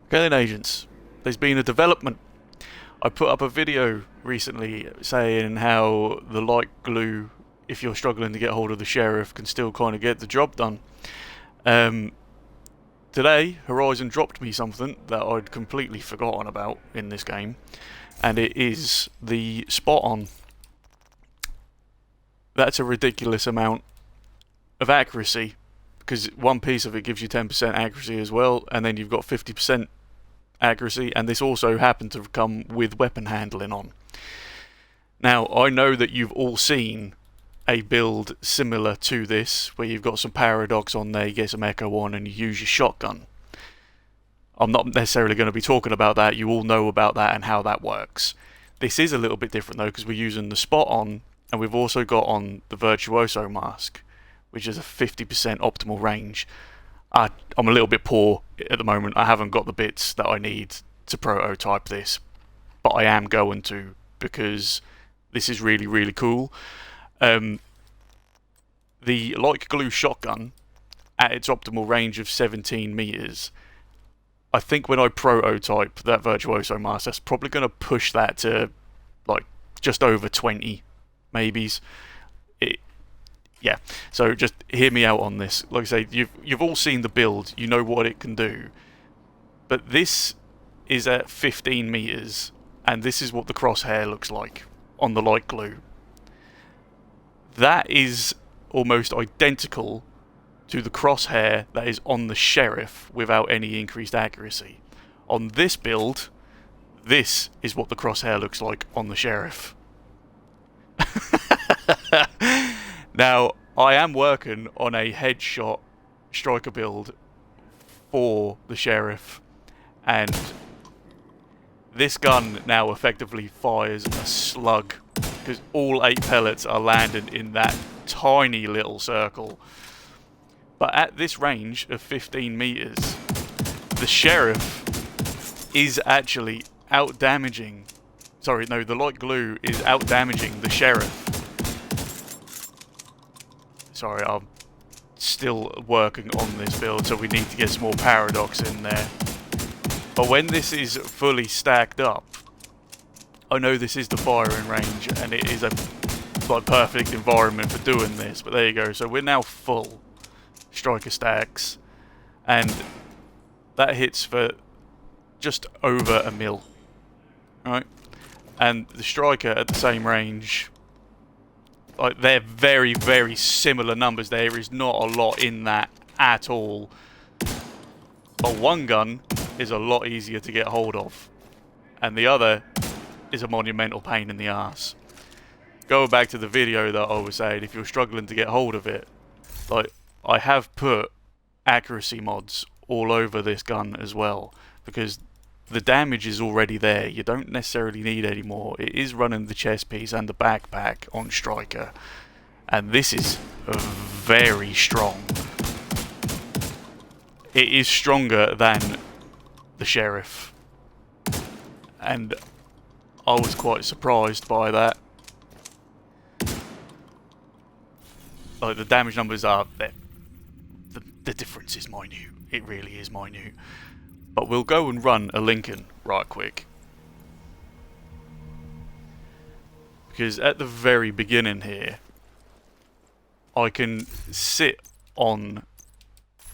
Okay then, agents, there's been a development. I put up a video recently saying how the light glue, if you're struggling to get hold of the sheriff, can still kind of get the job done. Um, Today, Horizon dropped me something that I'd completely forgotten about in this game, and it is the spot on. That's a ridiculous amount of accuracy, because one piece of it gives you 10% accuracy as well, and then you've got 50% accuracy, and this also happened to come with weapon handling on. Now, I know that you've all seen a build similar to this, where you've got some paradox on there, you get some echo on, and you use your shotgun. I'm not necessarily going to be talking about that, you all know about that and how that works. This is a little bit different though, because we're using the spot on, and we've also got on the Virtuoso mask, which is a 50% optimal range. I'm a little bit poor at the moment, I haven't got the bits that I need to prototype this, but I am going to, because this is really, really cool. The light glue shotgun at its optimal range of 17 meters, I think when I prototype that Virtuoso mask, that's probably going to push that to like just over 20 maybes. Yeah, so just hear me out on this. Like I say, you've all seen the build, you know what it can do, but this is at 15 meters, and this is what the crosshair looks like on the light glue. That is almost identical to the crosshair that is on the sheriff without any increased accuracy. On this build, this is what the crosshair looks like on the sheriff. Now, I am working on a headshot striker build for the sheriff, and this gun now effectively fires a slug, because all 8 pellets are landing in that tiny little circle. But at this range of 15 meters, the sheriff is actually out-damaging. Sorry, no, the light glue is out-damaging the sheriff. Sorry, I'm still working on this build, so we need to get some more paradox in there. But when this is fully stacked up, I know this is the firing range, and it is a perfect environment for doing this, but there you go. So we're now full striker stacks, and that hits for just over a mil, right? And the striker at the same range, like, they're very, very similar numbers. There is not a lot in that at all, but one gun is a lot easier to get hold of, and the other is a monumental pain in the ass. Going back to the video that I was saying, if you're struggling to get hold of it, like, I have put accuracy mods all over this gun as well, because the damage is already there. You don't necessarily need any more. It is running the chest piece and the backpack on striker, and this is very strong. It is stronger than the sheriff, and I was quite surprised by that. Like, the damage numbers are there. The difference is minute. It really is minute. But we'll go and run a Lincoln right quick, because at the very beginning here, I can sit on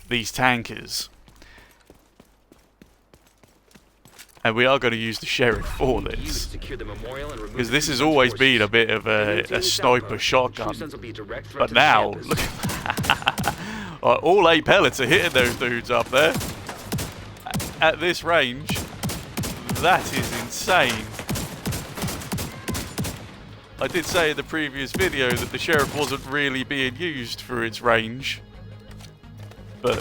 these tankers, and we are going to use the sheriff for this, because this has always been a bit of a sniper shotgun. But now, look, all 8 pellets are hitting those dudes up there. At this range, that is insane. I did say in the previous video that the sheriff wasn't really being used for its range, but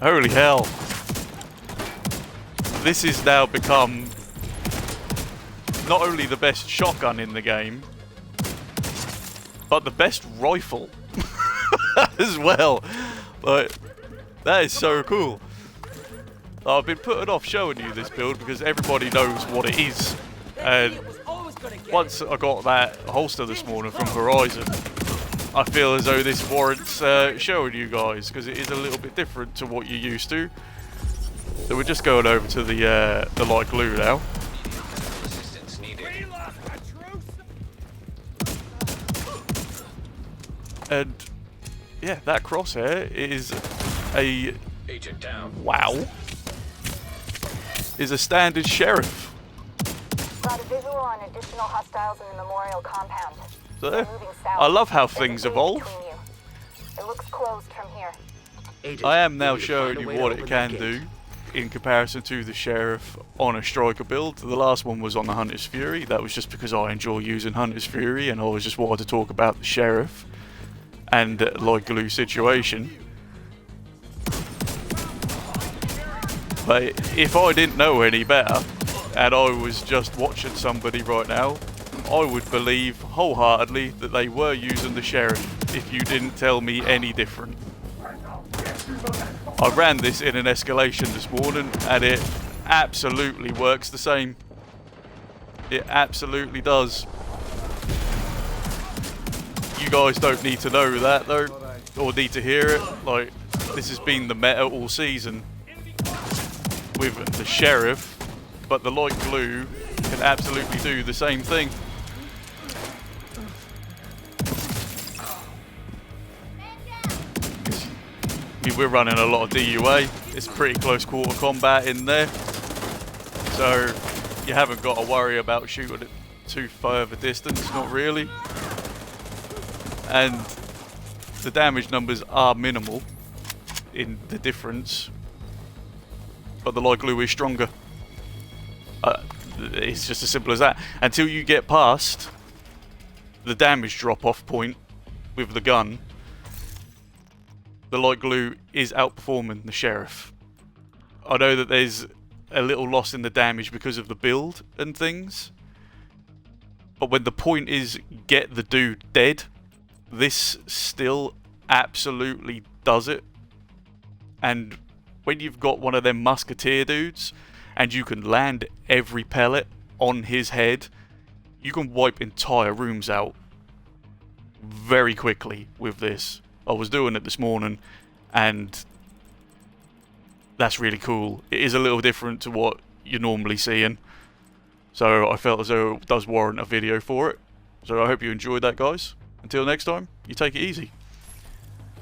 holy hell. This has now become not only the best shotgun in the game, but the best rifle as well. Like, that is so cool. I've been putting off showing you this build because everybody knows what it is, and once I got that holster this morning from Horizon, I feel as though this warrants showing you guys, because it is a little bit different to what you're used to. So we're just going over to the light glue now. And yeah, that crosshair is a wow. Is a standard sheriff. Got a visual on additional hostiles in the memorial compound. So, They're moving south. I love how There's a things gate evolve. between you. It looks closed from here. Agent, I am now we need to showing find a you way to what it open can that do gate. in comparison to the Sheriff on a Striker build. The last one was on the Hunter's Fury. That was just because I enjoy using Hunter's Fury and I was just wanted to talk about the Sheriff and light glue situation. But if I didn't know any better and I was just watching somebody right now, I would believe wholeheartedly that they were using the Sheriff if you didn't tell me any different. I ran this in an escalation this morning and it absolutely works the same. It absolutely does. You guys don't need to know that though, or need to hear it. Like, this has been the meta all season with the Sheriff, but the light glue can absolutely do the same thing. I mean, we're running a lot of DUA. It's pretty close quarter combat in there, so you haven't got to worry about shooting it too further distance, not really. And the damage numbers are minimal in the difference, but the light glue is stronger. It's just as simple as that. Until you get past the damage drop-off point with the gun, the light glue is outperforming the Sheriff. I know that there's a little loss in the damage because of the build and things, but when the point is get the dude dead, this still absolutely does it. And when you've got one of them musketeer dudes and you can land every pellet on his head, you can wipe entire rooms out very quickly with this. I was doing it this morning and that's really cool. It is a little different to what you're normally seeing, so I felt as though it does warrant a video for it. So I hope you enjoyed that, guys. Until next time, you take it easy.